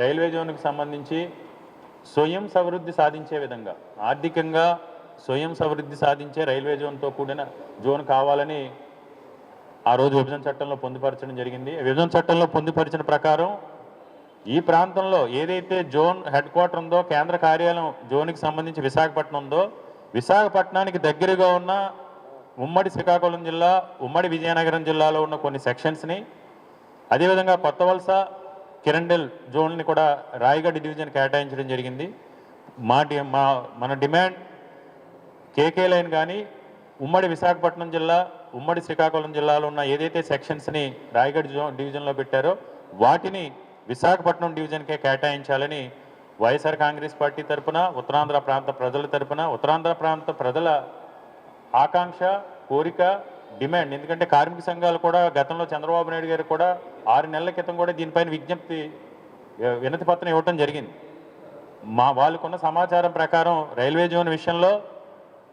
Railway జోన్కి సంబంధించి స్వయం సమృద్ధి సాధించే విధంగా ఆర్థికంగా స్వయం సమృద్ధి సాధించే రైల్వే జోన్తో కూడిన జోన్ కావాలని ఆ రోజు విభజన చట్టంలో పొందుపరచడం జరిగింది. విభజన చట్టంలో పొందుపరిచిన ప్రకారం ఈ ప్రాంతంలో ఏదైతే జోన్ హెడ్ క్వార్టర్ ఉందో, కేంద్ర కార్యాలయం జోన్కి సంబంధించి విశాఖపట్నం ఉందో, విశాఖపట్నానికి దగ్గరగా ఉన్న ఉమ్మడి శ్రీకాకుళం జిల్లా, ఉమ్మడి విజయనగరం జిల్లాలో ఉన్న కొన్ని సెక్షన్స్ని, అదేవిధంగా కొత్త వలస, కిరండెల్ జోన్ని కూడా రాయగఢ్ డివిజన్ కేటాయించడం జరిగింది. మన డిమాండ్ కేకే లైన్ కానీ ఉమ్మడి విశాఖపట్నం జిల్లా, ఉమ్మడి శ్రీకాకుళం జిల్లాలో ఉన్న ఏదైతే సెక్షన్స్ని రాయగఢ్ డివిజన్లో పెట్టారో వాటిని విశాఖపట్నం డివిజన్కే కేటాయించాలని వైఎస్ఆర్ కాంగ్రెస్ పార్టీ తరఫున, ఉత్తరాంధ్ర ప్రాంత ప్రజల తరఫున, ఉత్తరాంధ్ర ప్రాంత ప్రజల ఆకాంక్ష, కోరిక, డిమాండ్. ఎందుకంటే కార్మిక సంఘాలు కూడా గతంలో చంద్రబాబు నాయుడు గారు కూడా 6 నెలల క్రితం కూడా దీనిపైన వినతి పత్రం ఇవ్వటం జరిగింది. వాళ్ళకున్న సమాచారం ప్రకారం రైల్వే జోన్ విషయంలో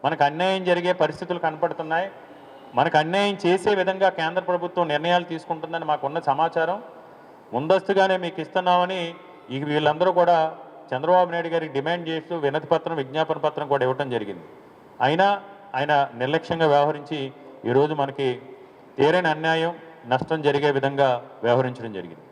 మనకు అన్యాయం జరిగే పరిస్థితులు కనపడుతున్నాయి. మనకు అన్యాయం చేసే విధంగా కేంద్ర ప్రభుత్వం నిర్ణయాలు తీసుకుంటుందని మాకున్న సమాచారం. ముందస్తుగానే మీకు ఇస్తున్నామని వీళ్ళందరూ కూడా చంద్రబాబు నాయుడు గారికి డిమాండ్ చేస్తూ వినతి పత్రం, విజ్ఞాపన పత్రం కూడా ఇవ్వటం జరిగింది. అయినా ఆయన నిర్లక్ష్యంగా వ్యవహరించి ఈరోజు మనకి తీరని అన్యాయం, నష్టం జరిగే విధంగా వ్యవహరించడం జరిగింది.